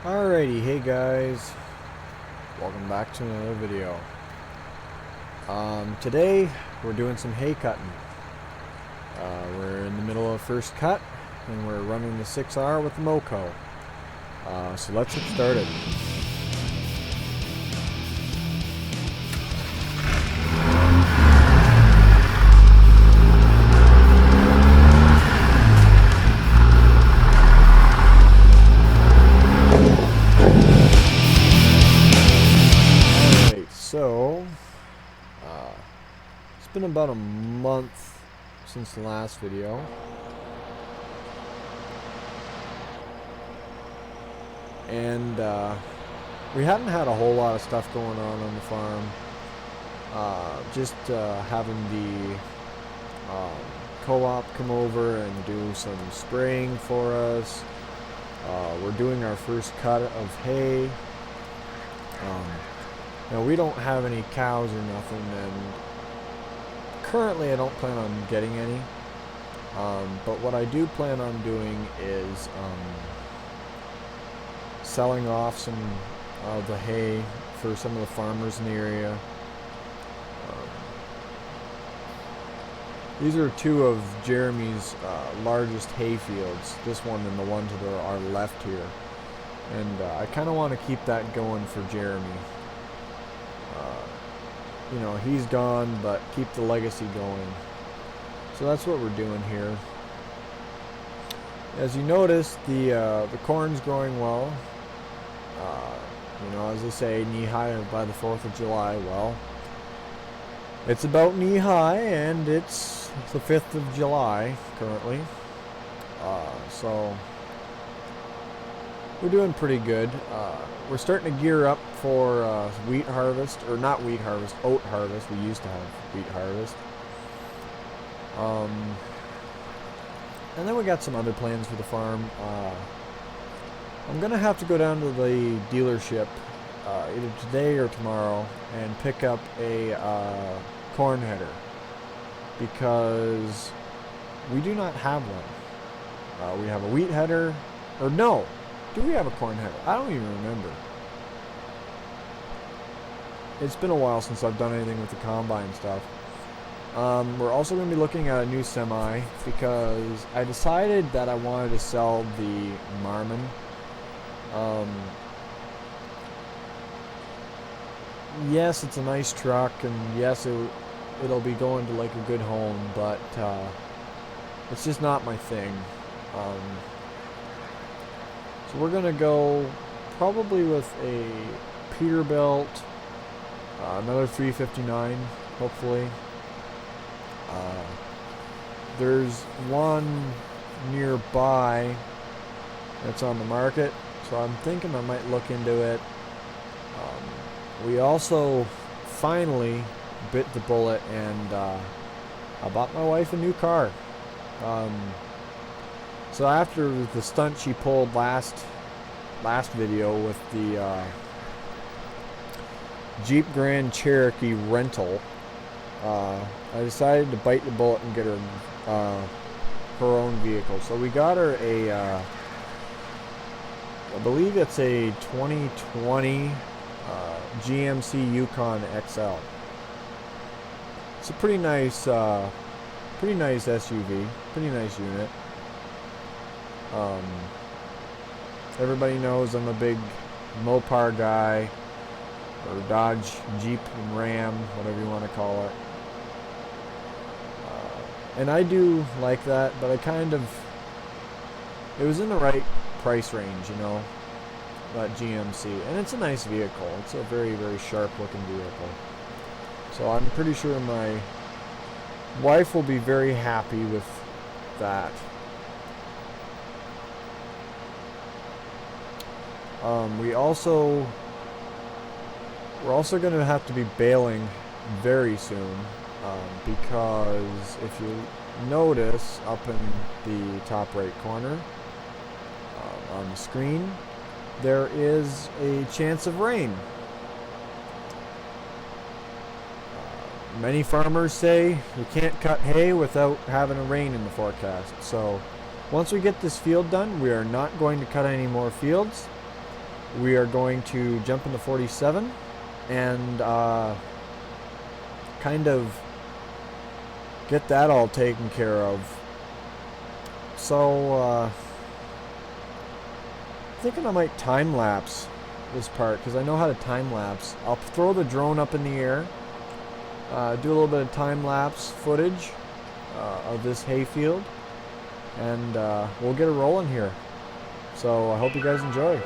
Alrighty, hey guys, welcome back to another video. Today we're doing some hay cutting. We're in the middle of first cut and we're running the 6R with the Moco. So let's get started. It's been about a month since the last video. And we haven't had a whole lot of stuff going on the farm. Just having the co-op come over and do some spraying for us. We're doing our first cut of hay. Now we don't have any cows or nothing, and currently I don't plan on getting any. But what I do plan on doing is selling off some of the hay for some of the farmers in the area. These are two of Jeremy's largest hay fields, this one and the one to our left here. And I kind of want to keep that going for Jeremy. You know, he's gone, but keep the legacy going. So that's what we're doing here. As you notice, the corn's growing well. You know, as they say, knee high by the 4th of July. Well, it's about knee high, and it's the 5th of July currently. So we're doing pretty good. We're starting to gear up for wheat harvest, or not wheat harvest, oat harvest. We used to have wheat harvest. And then we got some other plans for the farm. I'm gonna have to go down to the dealership either today or tomorrow and pick up a corn header, because we do not have one. We have a wheat header, or no, do we have a corn header? I don't even remember. It's been a while since I've done anything with the combine stuff. We're also going to be looking at a new semi, because I decided that I wanted to sell the Marmon. Yes, it's a nice truck, and yes, it'll be going to like a good home, but it's just not my thing. So we're gonna go probably with a Peterbilt, another 359, hopefully. There's one nearby that's on the market, so I'm thinking I might look into it. We also finally bit the bullet, and I bought my wife a new car. So after the stunt she pulled last video with the Jeep Grand Cherokee rental, I decided to bite the bullet and get her her own vehicle. So we got her a I believe it's a 2020 GMC Yukon XL. It's a pretty nice SUV, pretty nice unit. Everybody knows I'm a big Mopar guy, or Dodge, Jeep, and Ram, whatever you want to call it. And I do like that, but it was in the right price range, you know, that GMC. And it's a nice vehicle. It's a very, very sharp looking vehicle. So I'm pretty sure my wife will be very happy with that. We're also going to have to be baling very soon, because if you notice up in the top right corner on the screen, there is a chance of rain. Many farmers say you can't cut hay without having a rain in the forecast. So once we get this field done, we are not going to cut any more fields. we are going to jump into 47 and kind of get that all taken care of. So thinking I might time lapse this part because I know how to time lapse. I'll throw the drone up in the air, do a little bit of time lapse footage of this hayfield, and we'll get it rolling here. So I hope you guys enjoy.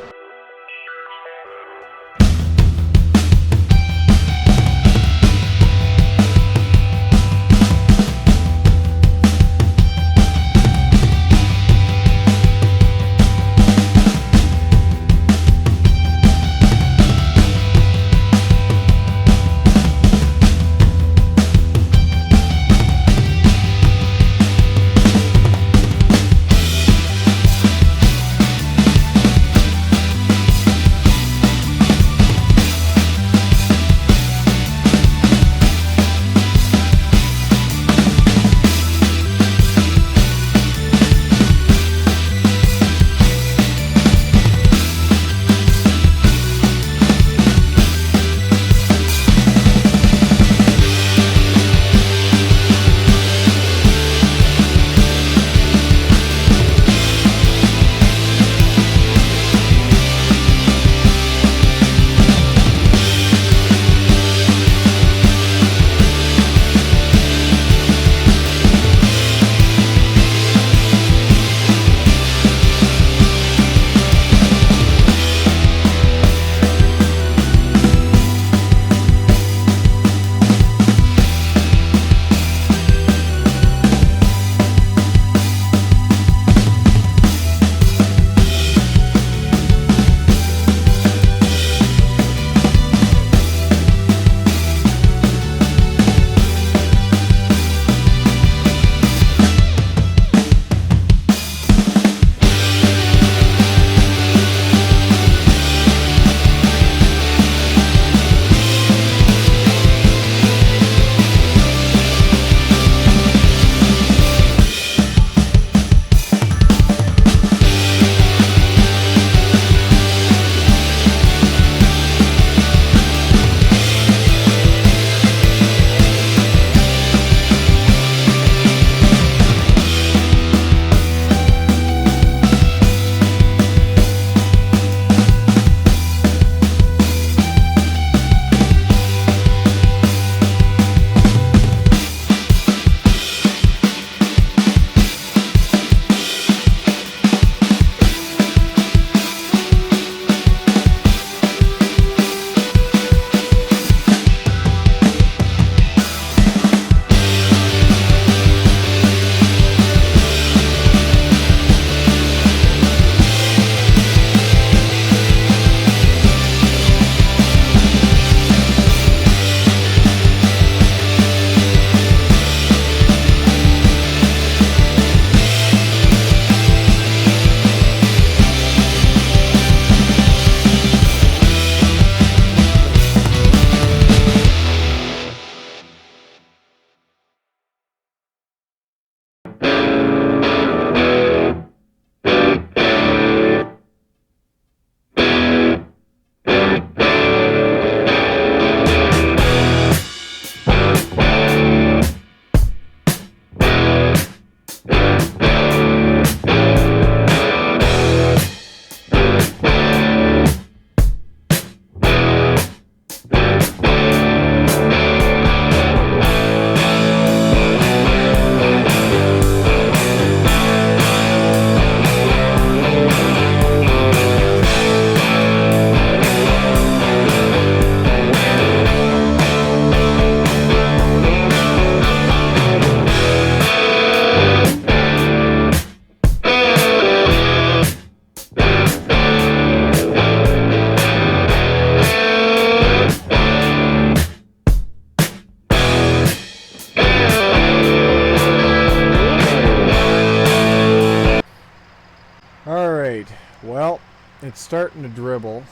Well, it's starting to dribble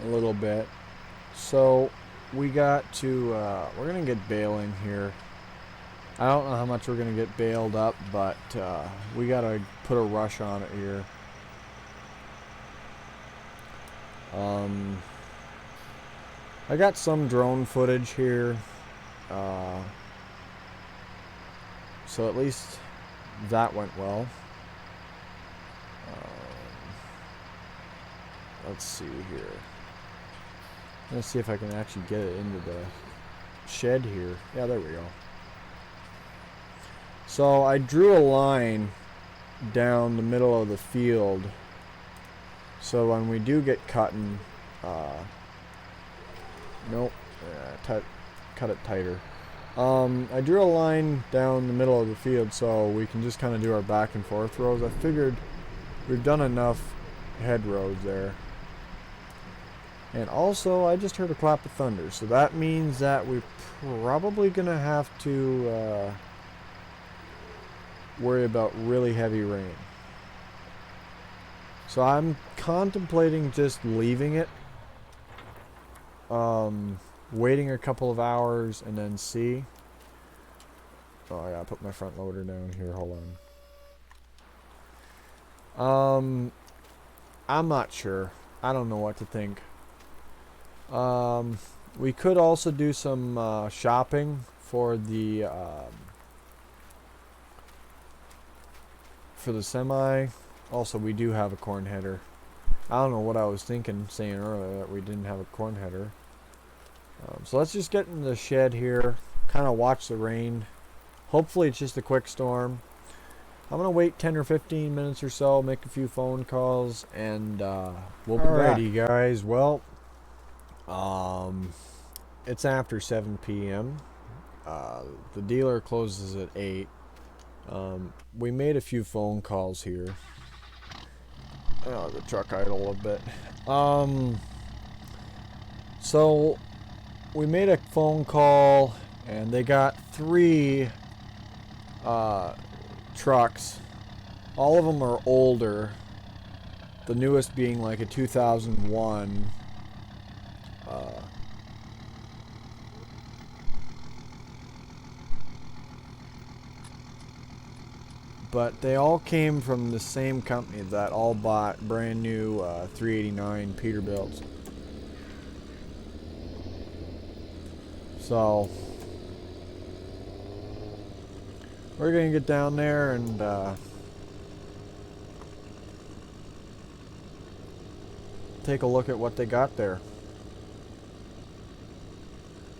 a little bit, so we got to we're gonna get baling here. I don't know how much we're gonna get baled up, but we gotta put a rush on it here. I got some drone footage here, uh, so at least that went well. Let's see here. Let's see if I can actually get it into the shed here. Yeah, there we go. So I drew a line down the middle of the field, so when we do get cutting, nope, cut it tighter. I drew a line down the middle of the field so we can just kind of do our back and forth rows. I figured we've done enough head rows there. And also, I just heard a clap of thunder, so that means that we're probably gonna have to worry about really heavy rain. So I'm contemplating just leaving it, waiting a couple of hours and then see. Oh, I gotta put my front loader down here. Hold on. I'm not sure. I don't know what to think. We could also do some shopping for the semi. Also, we do have a corn header. I don't know what I was thinking saying earlier that we didn't have a corn header. So let's just get in the shed here, kind of watch the rain. Hopefully it's just a quick storm. I'm going to wait 10 or 15 minutes or so, make a few phone calls, and we'll be back. Alrighty guys, well, it's after 7 p.m. The dealer closes at 8. We made a few phone calls here. Oh, the truck idle a bit. So we made a phone call, and they got 3 trucks. All of them are older. The newest being like a 2001. But they all came from the same company that all bought brand new 389 Peterbilts. So we're gonna get down there and take a look at what they got there.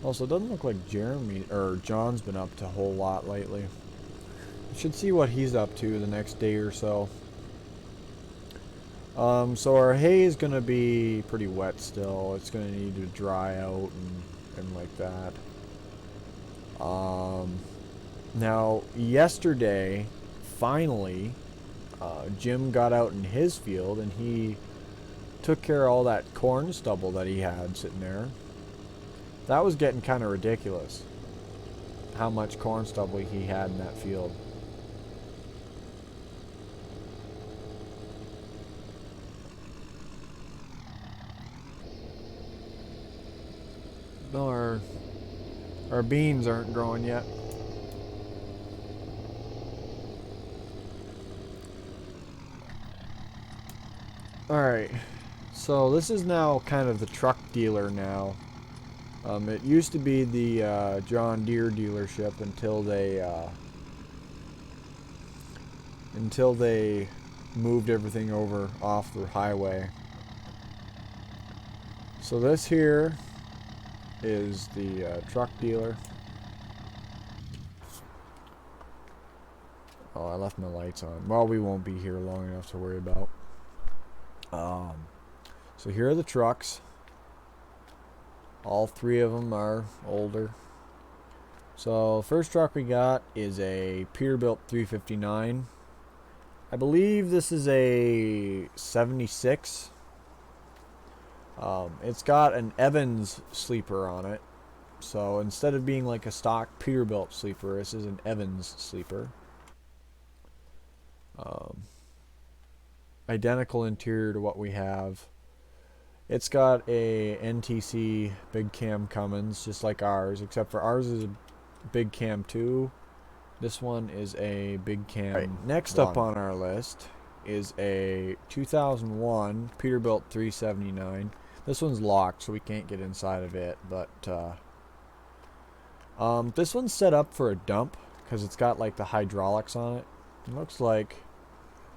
Also, it doesn't look like Jeremy or John's been up to a whole lot lately. We should see what he's up to the next day or so. So our hay is gonna be pretty wet still. It's gonna need to dry out and like that. Now yesterday, finally, Jim got out in his field and he took care of all that corn stubble that he had sitting there. That was getting kind of ridiculous, how much corn stubble he had in that field. No, our beans aren't growing yet. Alright, so this is now kind of the truck dealer now. It used to be the John Deere dealership until they moved everything over off the highway. So this here is the truck dealer. Oh, I left my lights on. Well, we won't be here long enough to worry about. So here are the trucks. All 3 of them are older. So first truck we got is a Peterbilt 359. I believe this is a 76. It's got an Evans sleeper on it. So instead of being like a stock Peterbilt sleeper, this is an Evans sleeper. Identical interior to what we have. It's got a NTC big cam Cummins, just like ours, except for ours is a big cam 2. This one is a big cam. Right, next up on our list is a 2001 Peterbilt 379. This one's locked, so we can't get inside of it. But this one's set up for a dump because it's got like the hydraulics on it. It looks like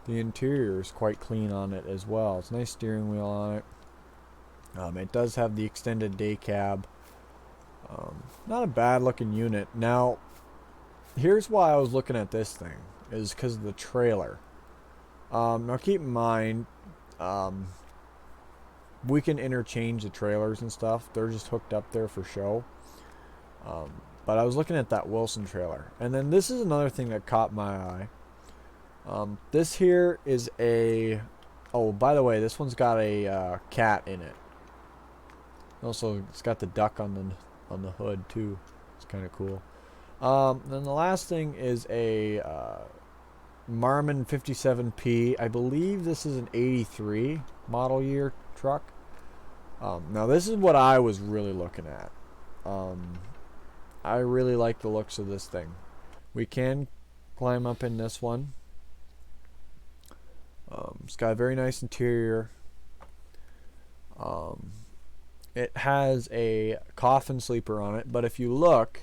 the interior is quite clean on it as well. It's a nice steering wheel on it. It does have the extended day cab. Not a bad looking unit. Now, here's why I was looking at this thing, is because of the trailer. Now keep in mind, we can interchange the trailers and stuff. They're just hooked up there for show. But I was looking at that Wilson trailer. And then this is another thing that caught my eye. This here is a... Oh, by the way, this one's got a cat in it. Also, it's got the duck on the hood, too. It's kind of cool. Then the last thing is a Marmon 57P. I believe this is an 83 model year truck. Now, this is what I was really looking at. I really like the looks of this thing. We can climb up in this one. It's got a very nice interior. It has a coffin sleeper on it, but if you look,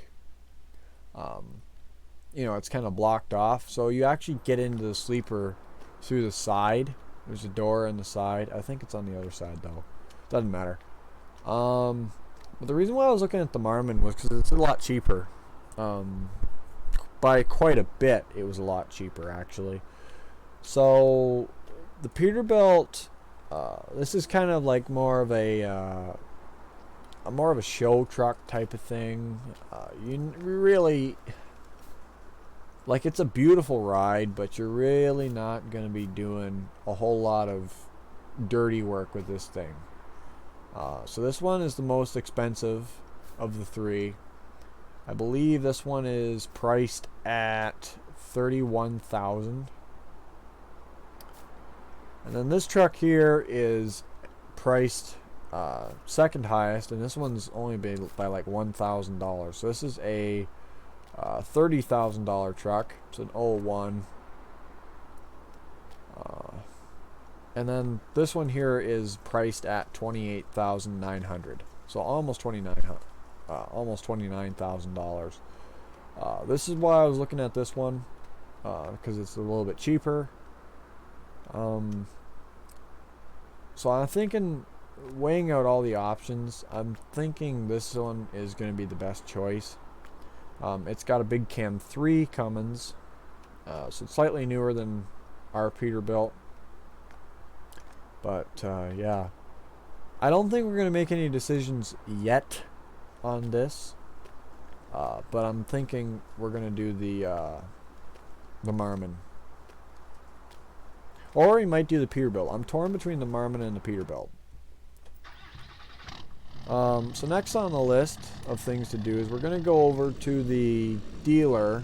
you know, it's kind of blocked off. So you actually get into the sleeper through the side. There's a door on the side. I think it's on the other side, though. Doesn't matter. But the reason why I was looking at the Marmon was because it's a lot cheaper. By quite a bit, it was a lot cheaper, actually. So the Peterbilt, this is kind of like more of a show truck type of thing. You really, like, it's a beautiful ride, but you're really not going to be doing a whole lot of dirty work with this thing. So this one is the most expensive of the three. I believe this one is priced at $31,000. And then this truck here is priced second highest, and this one's only by like $1,000. So this is a $30,000 truck. It's an 01. And then this one here is priced at $28,900. So almost $29,000. This is why I was looking at this one, because it's a little bit cheaper. So I'm thinking, weighing out all the options, I'm thinking this one is going to be the best choice. It's got a big cam 3 Cummins, so it's slightly newer than our Peterbilt. But yeah, I don't think we're going to make any decisions yet on this. But I'm thinking we're going to do the Marmon. Or we might do the Peterbilt. I'm torn between the Marmon and the Peterbilt. So next on the list of things to do is we're going to go over to the dealer,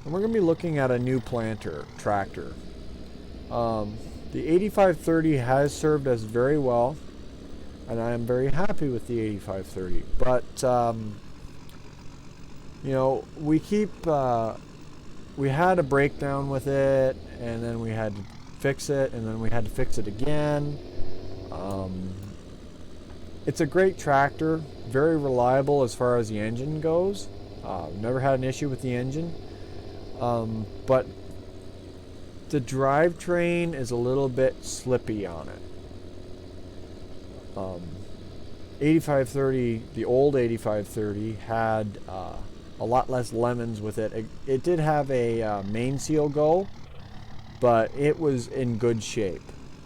and we're going to be looking at a new planter tractor. The 8530 has served us very well, and I am very happy with the 8530. But you know, we had a breakdown with it, and then we had to fix it, and then we had to fix it again. It's a great tractor, very reliable as far as the engine goes. Never had an issue with the engine, but the drivetrain is a little bit slippy on it. 8530, the old 8530, had a lot less lemons with it. It did have a main seal go, but it was in good shape.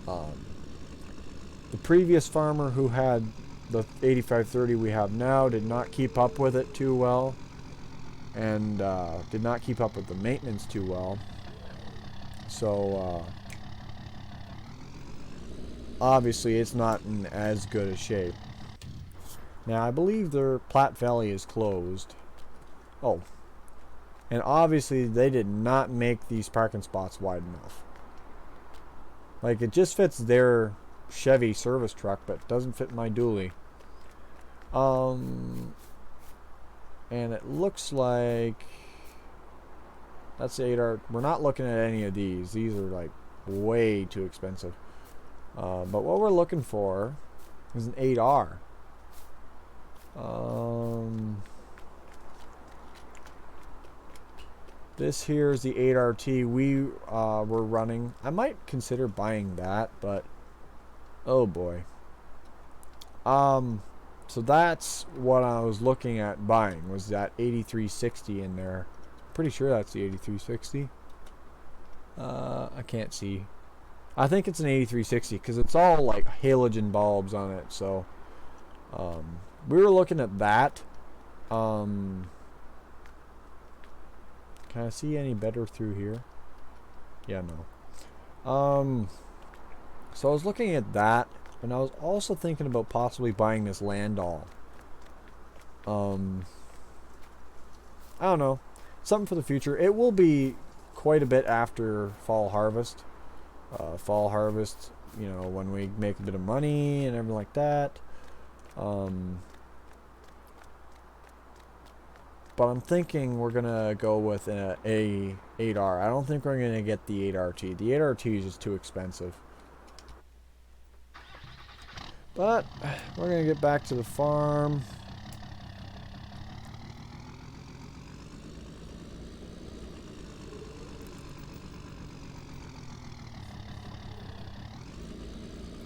The previous farmer who had the 8530 we have now did not keep up with it too well, and did not keep up with the maintenance too well. So obviously it's not in as good a shape. Now I believe their Platte Valley is closed. Oh, and obviously they did not make these parking spots wide enough. Like, it just fits their Chevy service truck, but doesn't fit my dually. And it looks like that's the 8R. We're not looking at any of these. These are like way too expensive. But what we're looking for It's an 8R. This here is the 8RT we were running. I might consider buying that, but oh boy. So that's what I was looking at buying, was that 8360 in there. Pretty sure that's the 8360. I can't see. I think it's an 8360 because it's all like halogen bulbs on it. So we were looking at that. Can I see any better through here? Yeah, no. So I was looking at that, and I was also thinking about possibly buying this Landau. I don't know. Something for the future. It will be quite a bit after fall harvest. Fall harvest, you know, when we make a bit of money and everything like that. But I'm thinking we're gonna go with a 8R. I don't think we're gonna get the 8RT. The 8RT is just too expensive. But we're gonna get back to the farm.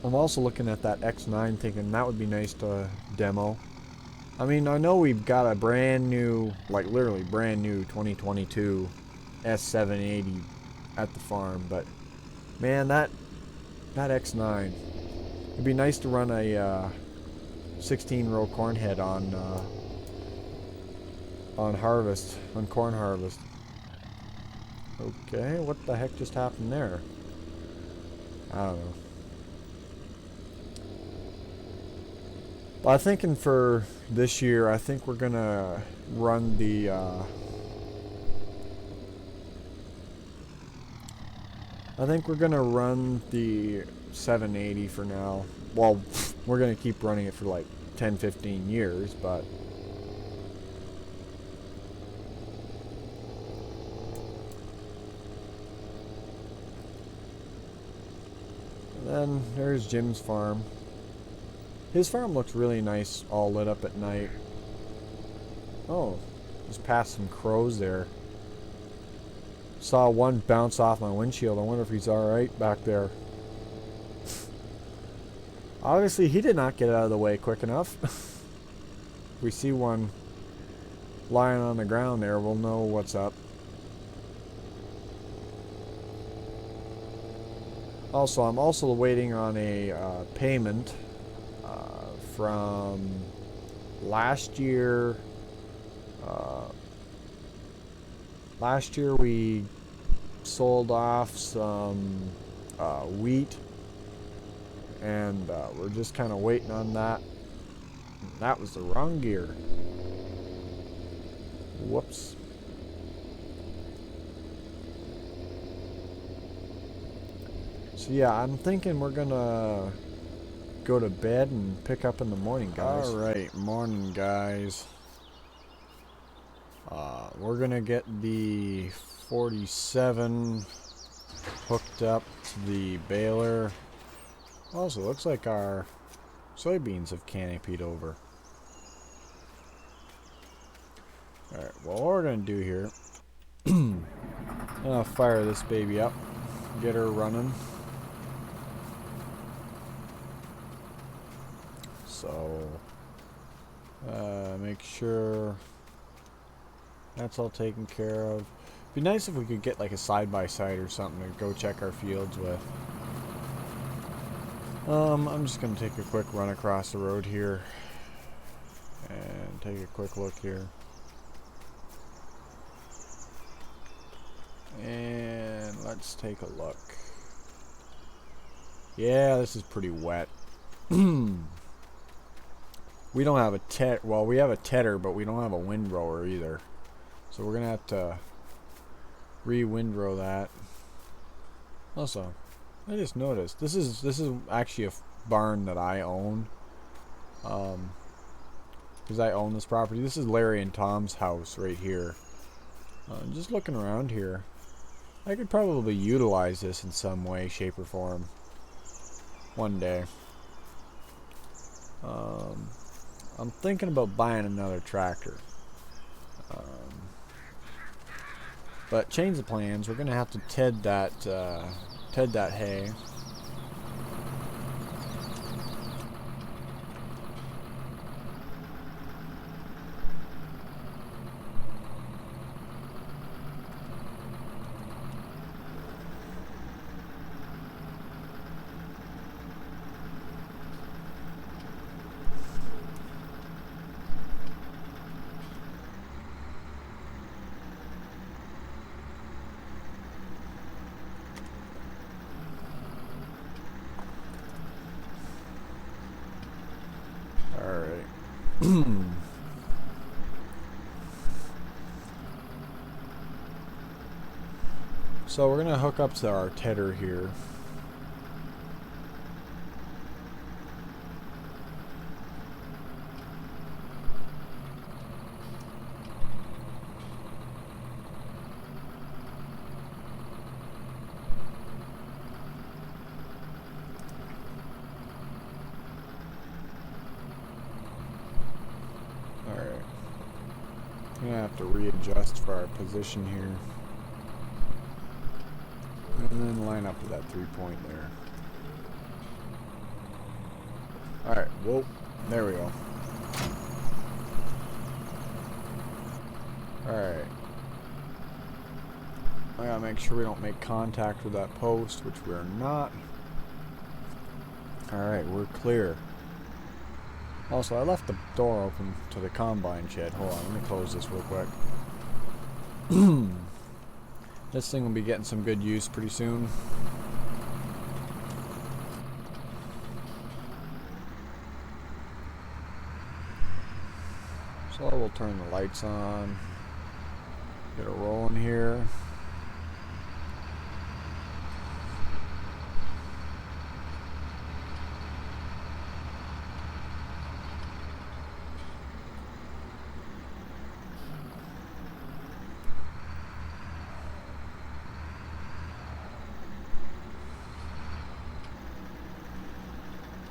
I'm also looking at that X9 thinking that would be nice to demo. I mean, I know we've got a brand new, like literally brand new 2022 S780 at the farm, but man, that X9, it'd be nice to run a 16-row corn head on harvest, on corn harvest. Okay, what the heck just happened there? I don't know. But I'm thinking for this year, I think we're gonna run the I think we're gonna run the 780 for now. Well, we're gonna keep running it for like 10-15 years, but and then there's Jim's farm. His farm looks really nice, all lit up at night. Oh, just passed some crows there. Saw one bounce off my windshield. I wonder if he's alright back there. Obviously, he did not get out of the way quick enough. If we see one lying on the ground there, we'll know what's up. Also, I'm also waiting on a payment from last year. Last year we sold off some wheat, and we're just kind of waiting on that. That was the wrong gear. Whoops. So yeah, I'm thinking we're gonna go to bed and pick up in the morning, guys. Alright, morning, guys. We're gonna get the 47 hooked up to the baler. Also, looks like our soybeans have canopied over. Alright, well, what we're gonna do here, I'm gonna fire this baby up, get her running. So, make sure that's all taken care of. Be nice if we could get like a side-by-side or something to go check our fields with. I'm just gonna take a quick run across the road here and take a quick look here. And let's take a look. Yeah, this is pretty wet. We don't have a well, we have a tedder, but we don't have a windrower either. So we're gonna have to re-windrow that. Also, I just noticed this is actually a barn that I own. Because I own this property. This is Larry and Tom's house right here. Just looking around here, I could probably utilize this in some way, shape, or form one day. I'm thinking about buying another tractor. But change the plans. We're gonna have to ted that hay. So we're gonna hook up to our tedder here. Alright. I'm gonna have to readjust for our position here. And then line up to that 3-point there. Alright, whoa, there we go. Alright. I gotta make sure we don't make contact with that post, which we're not. Alright, we're clear. Also, I left the door open to the combine shed. Hold on, let me close this real quick. This thing will be getting some good use pretty soon. So we'll turn the lights on. Get a rolling here.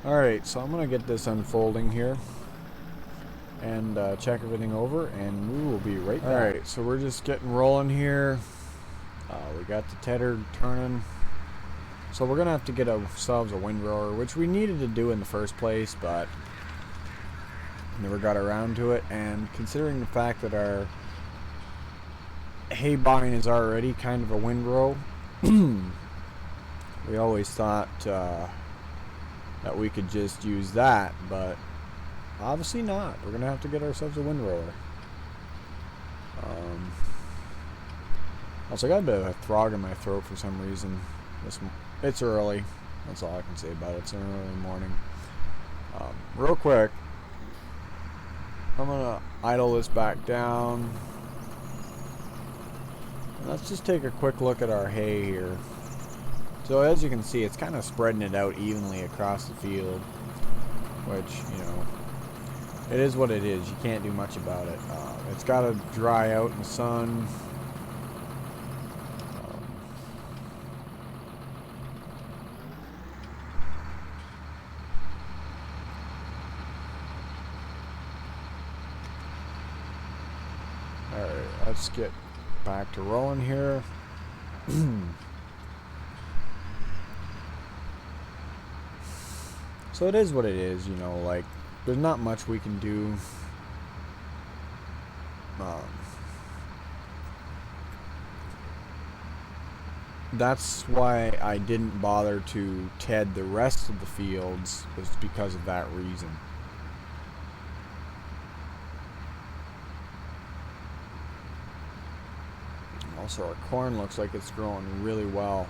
Alright, so I'm going to get this unfolding here and check everything over, and we will be right back. Alright, so we're just getting rolling here. We got the tedder turning. So we're going to have to get ourselves a windrower, which we needed to do in the first place, but never got around to it. And considering the fact that our hay bine is already kind of a windrow, we always thought that we could just use that, but obviously not. We're gonna have to get ourselves a windrower. Also, I got a bit of a frog in my throat for some reason. It's early. That's all I can say about it. It's an early morning. Real quick, I'm gonna idle this back down. And let's just take a quick look at our hay here. So as you can see, it's kind of spreading it out evenly across the field, which, you know, it is what it is. You can't do much about it. It's got to dry out in the sun. Alright, let's get back to rolling here. So it is what it is, you know, like, there's not much we can do. That's why I didn't bother to ted the rest of the fields, was because of that reason. Also, our corn looks like it's growing really well.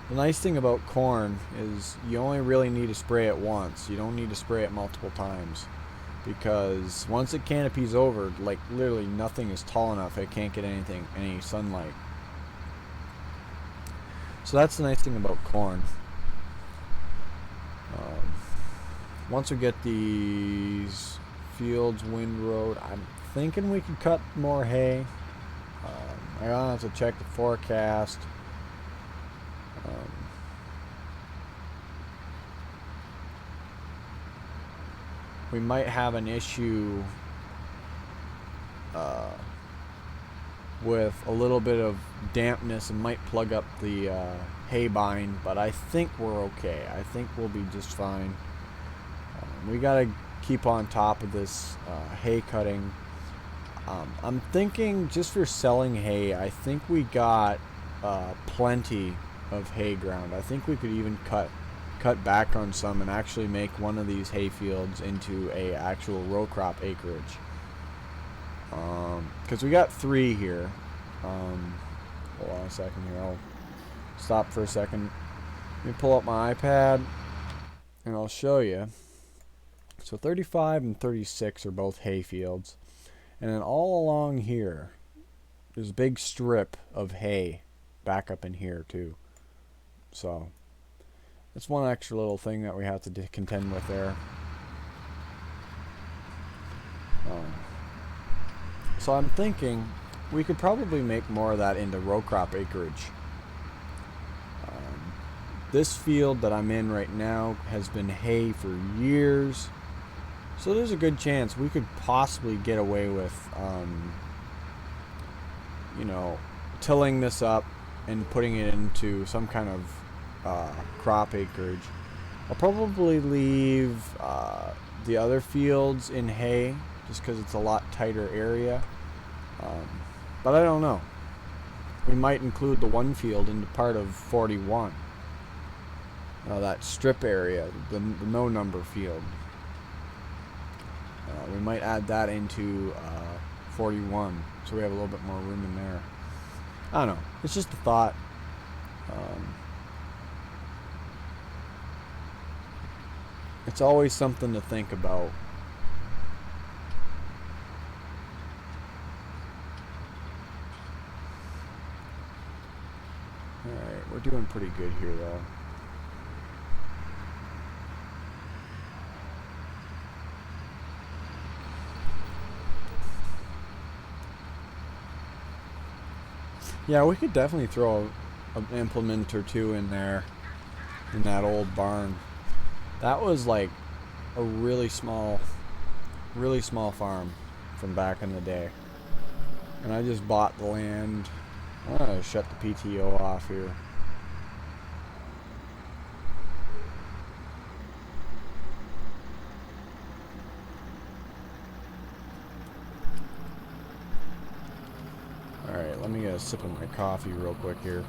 The nice thing about corn is you only really need to spray it once. You don't need to spray it multiple times, because once it canopies over, like, literally nothing is tall enough. It can't get any sunlight. So that's the nice thing about corn. Once we get these fields windrowed, I'm thinking we could cut more hay. I gotta have to check the forecast. we might have an issue with a little bit of dampness and might plug up the hay bind, but I think we're okay. I think we'll be just fine. We gotta keep on top of this hay cutting. I'm thinking just for selling hay, I think we got plenty of hay ground. I think we could even cut back on some and actually make one of these hay fields into a actual row crop acreage. Because we got 3 here. Hold on a second here. I'll stop for a second. Let me pull up my iPad and I'll show you. So 35 and 36 are both hay fields. And then all along here, there's a big strip of hay back up in here too. So that's one extra little thing that we have to contend with there. So I'm thinking we could probably make more of that into row crop acreage. This field that I'm in right now has been hay for years. So there's a good chance we could possibly get away with, you know, tilling this up and putting it into some kind of crop acreage. I'll probably leave the other fields in hay just because it's a lot tighter area. But I don't know. We might include the one field into part of 41. That strip area, the no number field. We might add that into 41, so we have a little bit more room in there. I don't know. It's just a thought. It's always something to think about. Alright, we're doing pretty good here though. Yeah, we could definitely throw an implement or two in there, in that old barn. That was like a really small farm from back in the day. And I just bought the land. I'm gonna shut the PTO off here. Alright, let me get a sip of my coffee real quick here.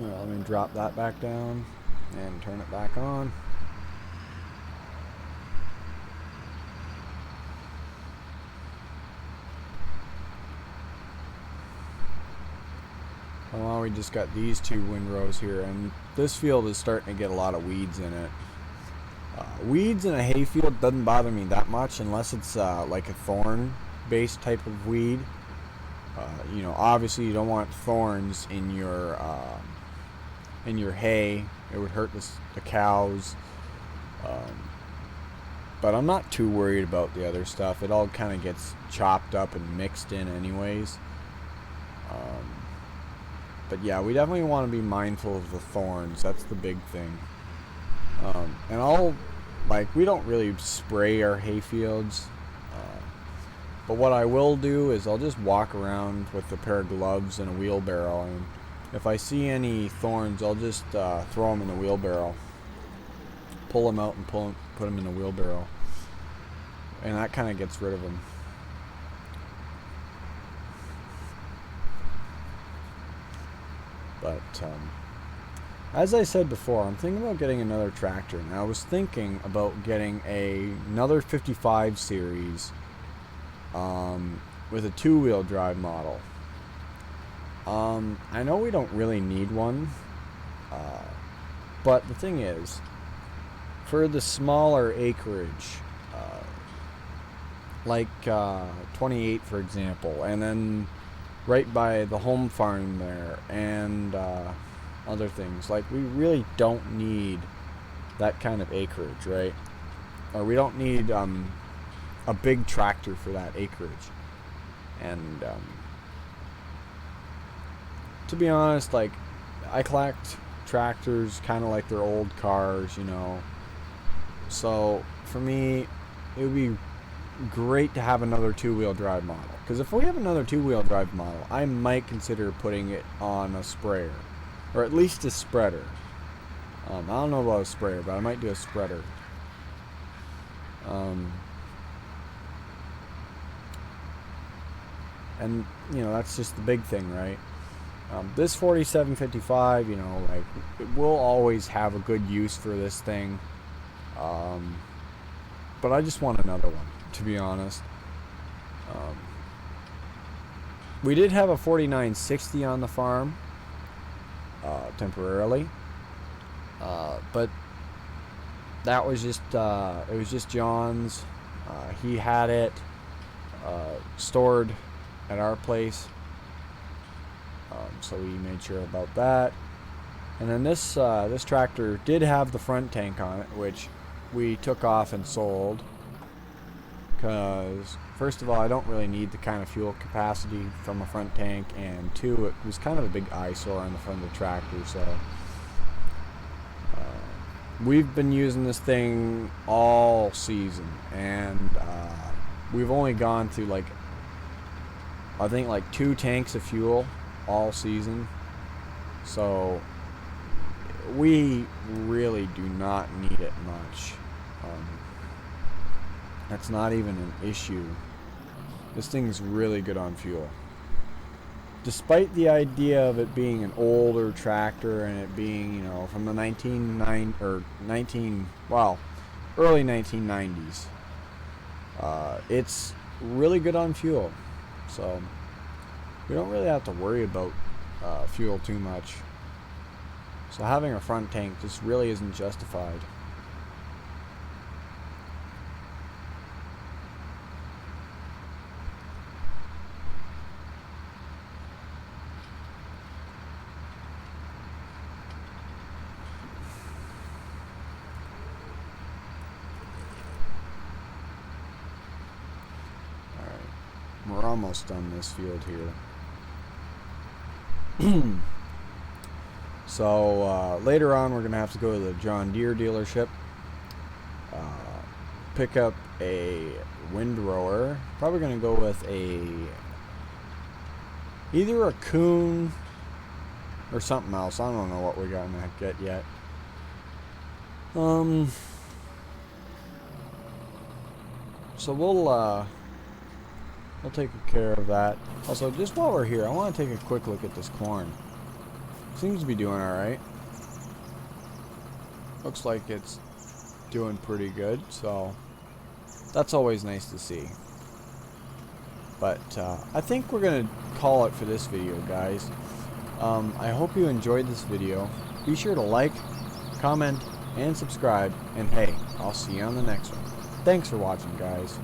Let me drop that back down and turn it back on. Well, we just got these 2 windrows here, and this field is starting to get a lot of weeds in it. Weeds in a hay field doesn't bother me that much unless it's like a thorn-based type of weed. You know, obviously you don't want thorns in your hay. It would hurt the cows. But I'm not too worried about the other stuff. It all kind of gets chopped up and mixed in anyways. But yeah, we definitely want to be mindful of the thorns. That's the big thing. And we don't really spray our hay fields. But what I will do is I'll just walk around with a pair of gloves and a wheelbarrow, and if I see any thorns, I'll just throw them in the wheelbarrow. Pull them out and put them in the wheelbarrow. And that kind of gets rid of them. But as I said before, I'm thinking about getting another tractor. And I was thinking about getting another 55 series with a 2-wheel drive model. I know we don't really need one, but the thing is, for the smaller acreage, like 28 for example, and then right by the home farm there, and other things, like we really don't need that kind of acreage, right? Or we don't need a big tractor for that acreage. And to be honest, like, I collect tractors kind of like they're old cars, you know. So for me, it would be great to have another two-wheel drive model. Because if we have another two-wheel drive model, I might consider putting it on a sprayer, or at least a spreader. I don't know about a sprayer, but I might do a spreader. And you know, that's just the big thing, right? This 4755, you know, like, it will always have a good use for this thing. But I just want another one, to be honest. We did have a 4960 on the farm temporarily, but that was just it was just John's. He had it stored at our place, so we made sure about that. And then this this tractor did have the front tank on it, which we took off and sold, because first of all, I don't really need the kind of fuel capacity from a front tank, and two, it was kind of a big eyesore on the front of the tractor. So we've been using this thing all season, and we've only gone through, like, I think like 2 tanks of fuel all season. So we really do not need it much. That's not even an issue. This thing's really good on fuel. Despite the idea of it being an older tractor and it being, you know, from the early 1990s, it's really good on fuel. So we don't really have to worry about fuel too much. So having a front tank just really isn't justified. We're almost done this field here. So later on, we're going to have to go to the John Deere dealership, pick up a windrower. Probably going to go with either a Kuhn or something else. I don't know what we're going to get yet. So we'll take care of that. Also, just while we're here, I want to take a quick look at this corn. Seems to be doing alright. Looks like it's doing pretty good, so that's always nice to see. But I think we're going to call it for this video, guys. I hope you enjoyed this video. Be sure to like, comment, and subscribe. And hey, I'll see you on the next one. Thanks for watching, guys.